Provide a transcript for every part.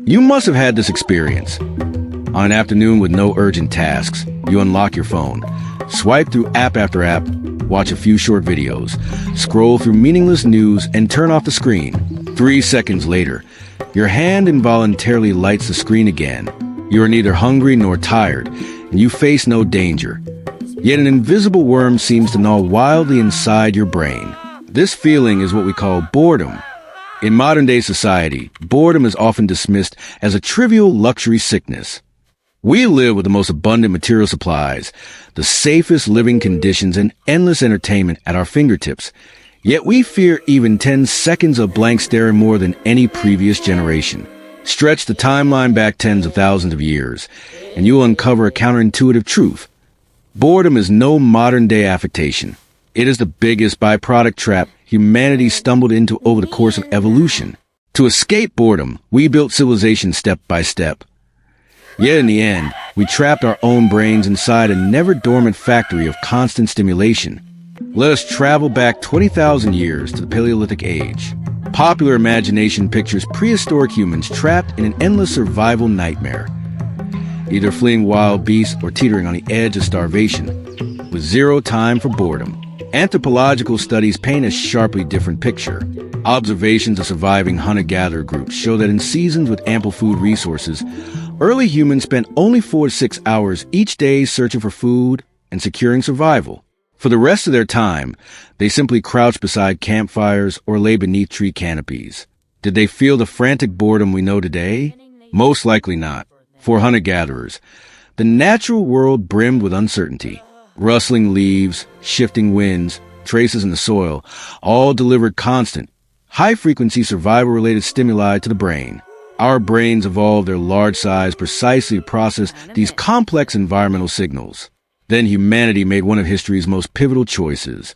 You must have had this experience. On an afternoon with no urgent tasks, you unlock your phone, swipe through app after app, watch a few short videos, scroll through meaningless news, and turn off the screen. 3 seconds later, your hand involuntarily lights the screen again. You are neither hungry nor tired, and you face no danger. Yet an invisible worm seems to gnaw wildly inside your brain. This feeling is what we call boredom. In modern-day society, boredom is often dismissed as a trivial luxury sickness. We live with the most abundant material supplies, the safest living conditions, and endless entertainment at our fingertips. Yet we fear even 10 seconds of blank staring more than any previous generation. Stretch the timeline back tens of thousands of years, and you'll uncover a counterintuitive truth. Boredom is no modern-day affectation. It is the biggest byproduct trap humanity stumbled into over the course of evolution. To escape boredom, we built civilization step by step. Yet in the end, we trapped our own brains inside a never-dormant factory of constant stimulation. Let us travel back 20,000 years to the Paleolithic Age. Popular imagination pictures prehistoric humans trapped in an endless survival nightmare, either fleeing wild beasts or teetering on the edge of starvation, with zero time for boredom. Anthropological studies paint a sharply different picture. Observations of surviving hunter-gatherer groups show that in seasons with ample food resources, early humans spent only 4 to 6 hours each day searching for food and securing survival. For the rest of their time, they simply crouched beside campfires or lay beneath tree canopies. Did they feel the frantic boredom we know today? Most likely not. For hunter-gatherers, the natural world brimmed with uncertainty. Rustling leaves, shifting winds, traces in the soil, all delivered constant, high-frequency survival-related stimuli to the brain. Our brains evolved their large size precisely to process these complex environmental signals. Then humanity made one of history's most pivotal choices,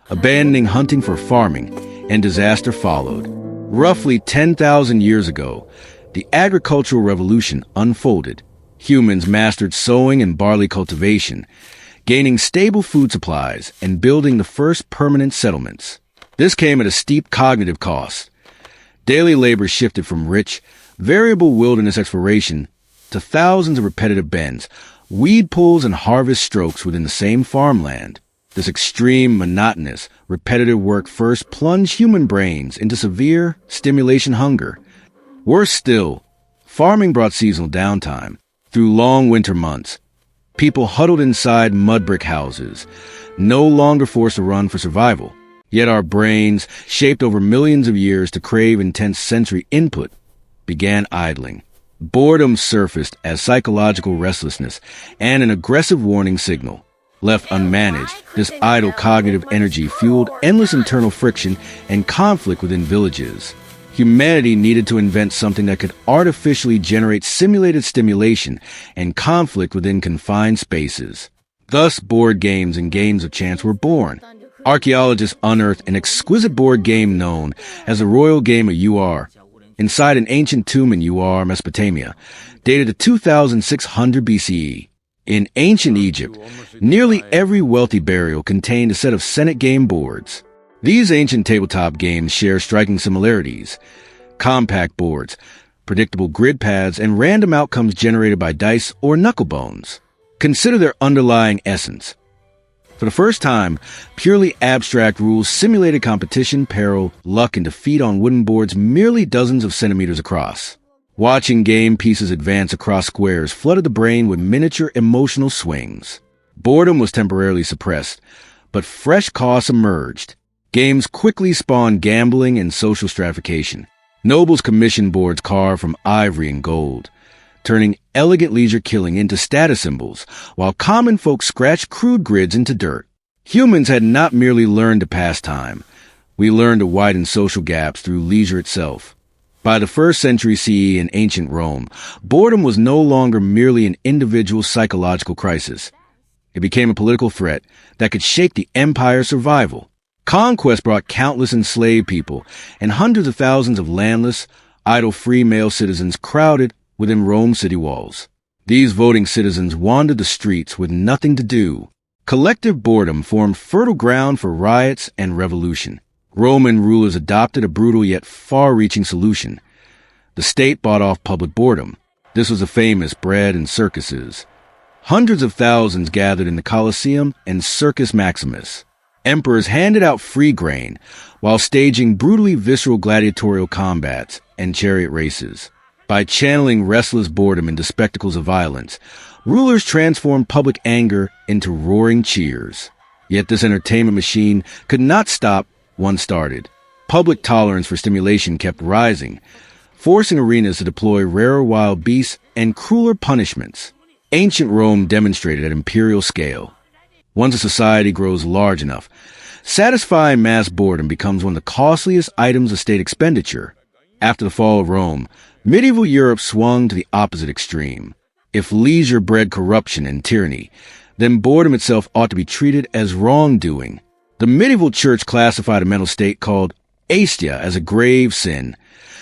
abandoning hunting for farming, and disaster followed. Roughly 10,000 years ago, the agricultural revolution unfolded. Humans mastered sowing and barley cultivation, gaining stable food supplies and building the first permanent settlements. This came at a steep cognitive cost. Daily labor shifted from rich, variable wilderness exploration to thousands of repetitive bends, weed pulls and harvest strokes within the same farmland. This extreme, monotonous, repetitive work first plunged human brains into severe stimulation hunger. Worse still, farming brought seasonal downtime. Through long winter months, people huddled inside mud brick houses, no longer forced to run for survival. Yet our brains, shaped over millions of years to crave intense sensory input, began idling. Boredom surfaced as psychological restlessness and an aggressive warning signal. Left unmanaged, this idle cognitive energy fueled endless internal friction and conflict within villages. Humanity needed to invent something that could artificially generate simulated stimulation and conflict within confined spaces. Thus, board games and games of chance were born. Archaeologists unearthed an exquisite board game known as the Royal Game of Ur, inside an ancient tomb in Ur, Mesopotamia, dated to 2600 BCE. In ancient Egypt, nearly every wealthy burial contained a set of Senate game boards. These ancient tabletop games share striking similarities: compact boards, predictable grid paths, and random outcomes generated by dice or knucklebones. Consider their underlying essence. For the first time, purely abstract rules simulated competition, peril, luck, and defeat on wooden boards merely dozens of centimeters across. Watching game pieces advance across squares flooded the brain with miniature emotional swings. Boredom was temporarily suppressed, but fresh costs emerged. Games quickly spawned gambling and social stratification. Nobles commissioned boards carved from ivory and gold, turning elegant leisure killing into status symbols, while common folk scratched crude grids into dirt. Humans had not merely learned to pass time. We learned to widen social gaps through leisure itself. By the 1st century CE in ancient Rome, boredom was no longer merely an individual psychological crisis. It became a political threat that could shake the empire's survival. Conquest brought countless enslaved people, and hundreds of thousands of landless, idle free male citizens crowded within Rome's city walls. These voting citizens wandered the streets with nothing to do. Collective boredom formed fertile ground for riots and revolution. Roman rulers adopted a brutal yet far-reaching solution: The state bought off public boredom. This was a famous bread and circuses. Hundreds of thousands gathered in the Colosseum and Circus Maximus. Emperors handed out free grain while staging brutally visceral gladiatorial combats and chariot races. By channeling restless boredom into spectacles of violence, rulers transformed public anger into roaring cheers. Yet this entertainment machine could not stop once started. Public tolerance for stimulation kept rising, forcing arenas to deploy rarer wild beasts and crueler punishments. Ancient Rome demonstrated at imperial scale. Once a society grows large enough, satisfying mass boredom becomes one of the costliest items of state expenditure. After the fall of Rome, medieval Europe swung to the opposite extreme. If leisure bred corruption and tyranny, then boredom itself ought to be treated as wrongdoing. The medieval church classified a mental state called aesthesia as a grave sin,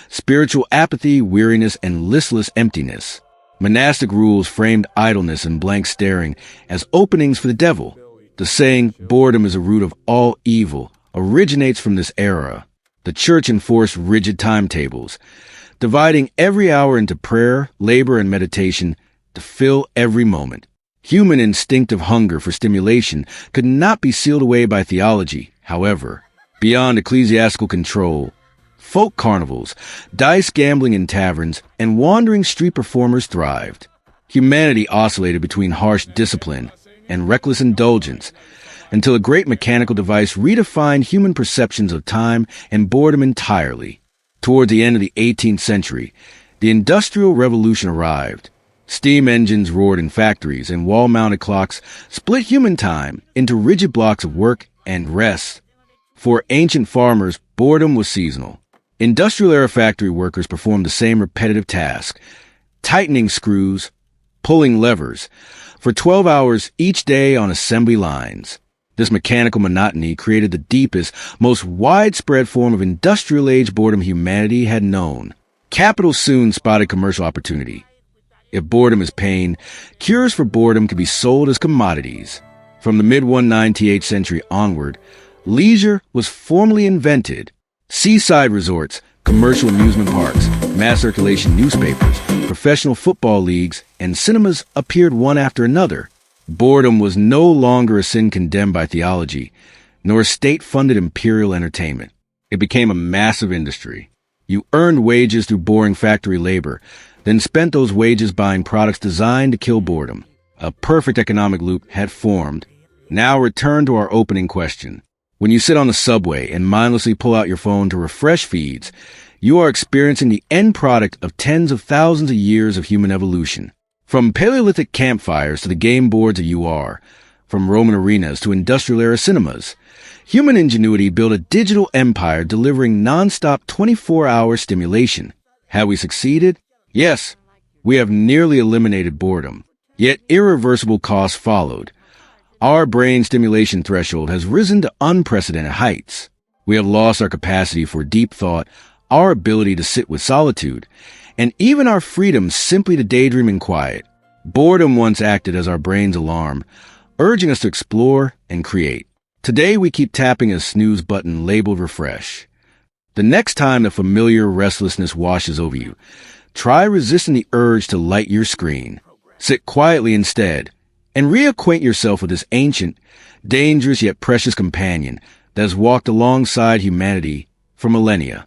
spiritual apathy, weariness, and listless emptiness. Monastic rules framed idleness and blank staring as openings for the devil. The saying, boredom is a root of all evil, originates from this era. The church enforced rigid timetables, dividing every hour into prayer, labor, and meditation to fill every moment. Human instinctive hunger for stimulation could not be sealed away by theology, however. Beyond ecclesiastical control, folk carnivals, dice gambling in taverns, and wandering street performers thrived. Humanity oscillated between harsh discipline and reckless indulgence until a great mechanical device redefined human perceptions of time and boredom entirely. Toward the end of the 18th century, the Industrial Revolution arrived. Steam engines roared in factories, and wall-mounted clocks split human time into rigid blocks of work and rest. For ancient farmers, boredom was seasonal. Industrial-era factory workers performed the same repetitive task, tightening screws, pulling levers, for 12 hours each day on assembly lines. This mechanical monotony created the deepest, most widespread form of industrial-age boredom humanity had known. Capital soon spotted commercial opportunity. If boredom is pain, cures for boredom could be sold as commodities. From the mid-19th century onward, leisure was formally invented. Seaside resorts, commercial amusement parks, mass circulation newspapers, professional football leagues, and cinemas appeared one after another. Boredom was no longer a sin condemned by theology, nor state-funded imperial entertainment. It became a massive industry. You earned wages through boring factory labor, then spent those wages buying products designed to kill boredom. A perfect economic loop had formed. Now return to our opening question. When you sit on the subway and mindlessly pull out your phone to refresh feeds, you are experiencing the end product of tens of thousands of years of human evolution. From Paleolithic campfires to the game boards of UR, from Roman arenas to industrial-era cinemas, human ingenuity built a digital empire delivering non-stop 24-hour stimulation. Have we succeeded? Yes, we have nearly eliminated boredom. Yet irreversible costs followed. Our brain stimulation threshold has risen to unprecedented heights. We have lost our capacity for deep thought, our ability to sit with solitude, and even our freedom simply to daydream in quiet. Boredom once acted as our brain's alarm, urging us to explore and create. Today we keep tapping a snooze button labeled refresh. The next time the familiar restlessness washes over you, try resisting the urge to light your screen. Sit quietly instead, and reacquaint yourself with this ancient, dangerous yet precious companion that has walked alongside humanity for millennia.